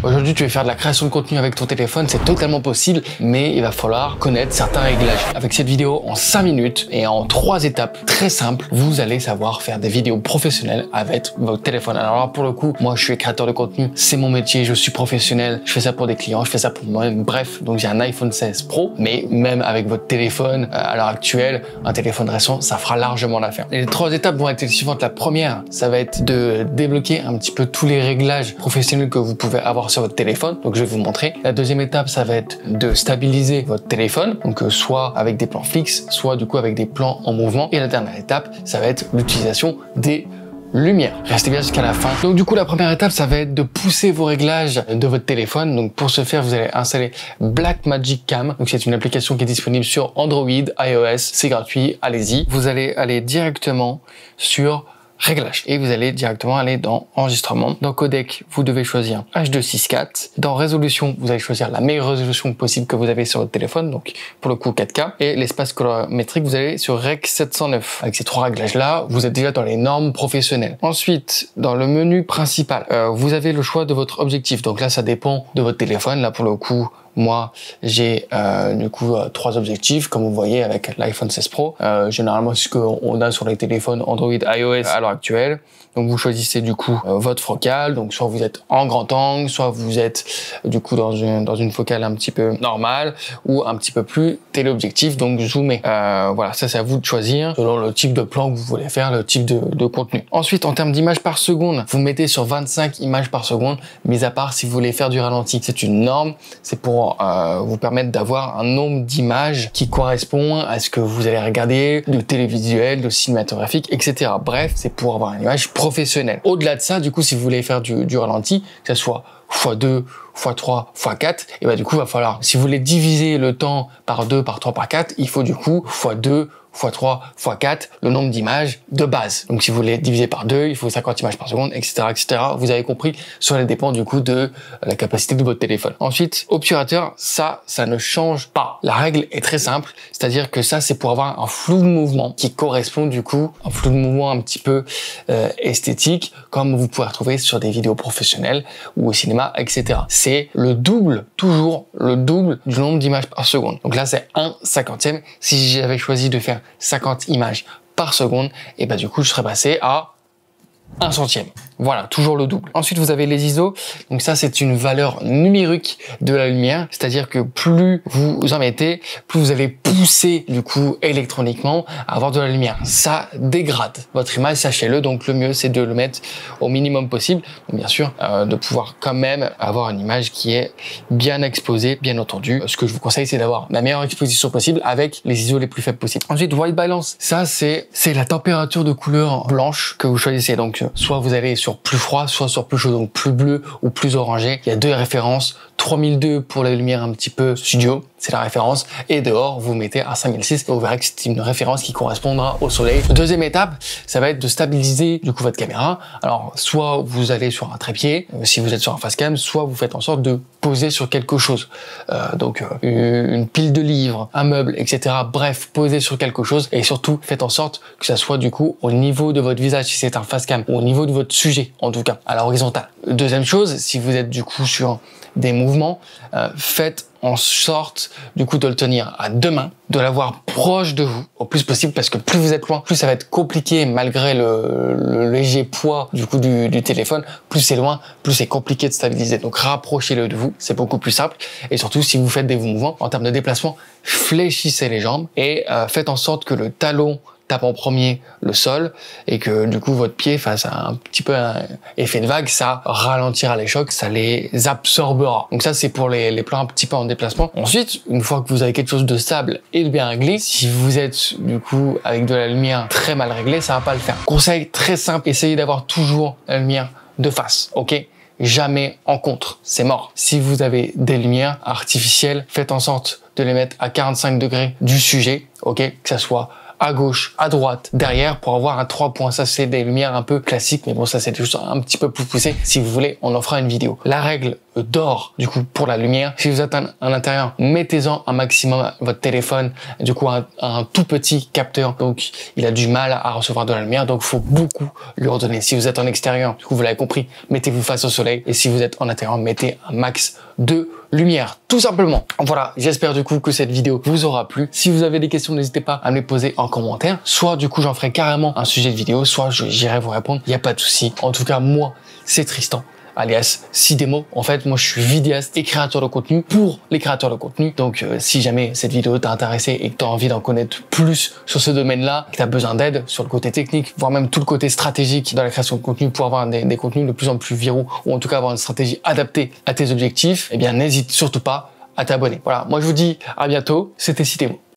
Aujourd'hui, tu veux faire de la création de contenu avec ton téléphone, c'est totalement possible, mais il va falloir connaître certains réglages. Avec cette vidéo, en 5 minutes et en 3 étapes très simples, vous allez savoir faire des vidéos professionnelles avec votre téléphone. Alors là, pour le coup, moi, je suis créateur de contenu, c'est mon métier, je suis professionnel, je fais ça pour des clients, je fais ça pour moi-même. Bref, donc j'ai un iPhone 16 Pro, mais même avec votre téléphone, à l'heure actuelle, un téléphone récent, ça fera largement l'affaire. Les 3 étapes vont être les suivantes. La première, ça va être de débloquer un petit peu tous les réglages professionnels que vous pouvez avoir sur votre téléphone. Donc je vais vous montrer. La deuxième étape, ça va être de stabiliser votre téléphone. Donc soit avec des plans fixes, soit du coup avec des plans en mouvement. Et la dernière étape, ça va être l'utilisation des lumière. Restez bien jusqu'à la fin. Donc du coup, la première étape, ça va être de pousser vos réglages de votre téléphone. Donc pour ce faire, vous allez installer Blackmagic Cam. Donc c'est une application qui est disponible sur Android, iOS. C'est gratuit. Allez-y. Vous allez aller directement sur Réglages et vous allez directement aller dans Enregistrement. Dans Codec, vous devez choisir H264. Dans Résolution, vous allez choisir la meilleure résolution possible que vous avez sur votre téléphone, donc pour le coup 4K. Et l'espace colorimétrique, vous allez sur Rec 709. Avec ces 3 réglages-là, vous êtes déjà dans les normes professionnelles. Ensuite, dans le menu principal, vous avez le choix de votre objectif. Donc là, ça dépend de votre téléphone. Là, pour le coup, moi, j'ai du coup 3 objectifs, comme vous voyez avec l'iPhone 16 Pro. Généralement, c'est ce qu'on a sur les téléphones Android, iOS à l'heure actuelle. Donc, vous choisissez du coup votre focale. Donc, soit vous êtes en grand angle, soit vous êtes du coup dans une focale un petit peu normale ou un petit peu plus téléobjectif, donc zoomé. Voilà, ça c'est à vous de choisir selon le type de plan que vous voulez faire, le type de contenu. Ensuite, en termes d'images par seconde, vous mettez sur 25 images par seconde, mis à part si vous voulez faire du ralenti. C'est une norme, c'est pour vous permettre d'avoir un nombre d'images qui correspond à ce que vous allez regarder, de télévisuel, de cinématographique, etc. Bref, c'est pour avoir une image professionnelle. Au-delà de ça, du coup, si vous voulez faire du ralenti, que ce soit x2, x3, x4, et bah du coup, il va falloir, si vous voulez diviser le temps par 2, par 3, par 4, il faut du coup x2, x3, x4, le nombre d'images de base. Donc si vous voulez diviser par 2, il faut 50 images par seconde, etc., etc. Vous avez compris, cela dépend du coup de la capacité de votre téléphone. Ensuite, obturateur, ça ne change pas. La règle est très simple, c'est-à-dire que ça, c'est pour avoir un flou de mouvement qui correspond du coup, un flou de mouvement un petit peu esthétique, comme vous pouvez retrouver sur des vidéos professionnelles ou au cinéma, etc. C'est le double, toujours le double du nombre d'images par seconde. Donc là, c'est 1/50e. Si j'avais choisi de faire 50 images par seconde, et bah du coup je serais passé à 1/100e. Voilà, toujours le double. Ensuite, vous avez les ISO. Donc ça, c'est une valeur numérique de la lumière. C'est-à-dire que plus vous en mettez, plus vous allez pousser, du coup, électroniquement à avoir de la lumière. Ça dégrade votre image, sachez-le. Donc le mieux, c'est de le mettre au minimum possible. Donc bien sûr, de pouvoir quand même avoir une image qui est bien exposée, bien entendu. Ce que je vous conseille, c'est d'avoir la meilleure exposition possible avec les ISO les plus faibles possibles. Ensuite, white balance. Ça, c'est la température de couleur blanche que vous choisissez. Donc, soit vous allez sur plus froid, soit sur plus chaud, donc plus bleu ou plus orangé. Il y a 2 références. 3002 pour la lumière un petit peu studio, c'est la référence. Et dehors, vous mettez à 5006 et vous verrez que c'est une référence qui correspondra au soleil. Deuxième étape, ça va être de stabiliser du coup votre caméra. Alors, soit vous allez sur un trépied, si vous êtes sur un face cam, soit vous faites en sorte de poser sur quelque chose. Donc, une pile de livres, un meuble, etc. Bref, posez sur quelque chose et surtout, faites en sorte que ça soit du coup au niveau de votre visage, si c'est un face cam, ou au niveau de votre sujet, en tout cas, à la horizontale. Deuxième chose, si vous êtes du coup sur des mouvements, faites en sorte du coup de le tenir à 2 mains, de l'avoir proche de vous au plus possible, parce que plus vous êtes loin, plus ça va être compliqué malgré le léger poids du coup du téléphone. Plus c'est loin, plus c'est compliqué de stabiliser. Donc rapprochez-le de vous, c'est beaucoup plus simple. Et surtout, si vous faites des mouvements en termes de déplacement, fléchissez les jambes et faites en sorte que le talon tape en premier le sol et que du coup votre pied fasse un petit peu un effet de vague, ça ralentira les chocs, ça les absorbera. Donc ça, c'est pour les plans un petit peu en déplacement. Ensuite, une fois que vous avez quelque chose de stable et de bien réglé, si vous êtes du coup avec de la lumière très mal réglée, ça va pas le faire. Conseil très simple, essayez d'avoir toujours la lumière de face, ok? Jamais en contre, c'est mort. Si vous avez des lumières artificielles, faites en sorte de les mettre à 45 degrés du sujet, ok? Que ça soit à gauche, à droite, derrière pour avoir un 3 points. Ça, c'est des lumières un peu classiques, mais bon, ça, c'est juste un petit peu plus poussé. Si vous voulez, on en fera une vidéo. La règle d'or, du coup, pour la lumière, si vous êtes à l'intérieur, mettez-en un maximum votre téléphone, du coup, un tout petit capteur. Donc, il a du mal à recevoir de la lumière, donc faut beaucoup lui redonner. Si vous êtes en extérieur, du coup, vous l'avez compris, mettez-vous face au soleil. Et si vous êtes en intérieur, mettez un max de lumière, tout simplement. Voilà, j'espère du coup que cette vidéo vous aura plu. Si vous avez des questions, n'hésitez pas à me les poser en commentaire. Soit du coup, j'en ferai carrément un sujet de vidéo, soit j'irai vous répondre. Il n'y a pas de souci. En tout cas, moi, c'est Tristan, alias Sidemo. En fait, moi, je suis vidéaste et créateur de contenu pour les créateurs de contenu. Donc, si jamais cette vidéo t'a intéressé et que tu as envie d'en connaître plus sur ce domaine-là, que tu as besoin d'aide sur le côté technique, voire même tout le côté stratégique dans la création de contenu pour avoir des contenus de plus en plus viraux ou en tout cas avoir une stratégie adaptée à tes objectifs, eh bien, n'hésite surtout pas à t'abonner. Voilà, moi, je vous dis à bientôt. C'était Sidemo.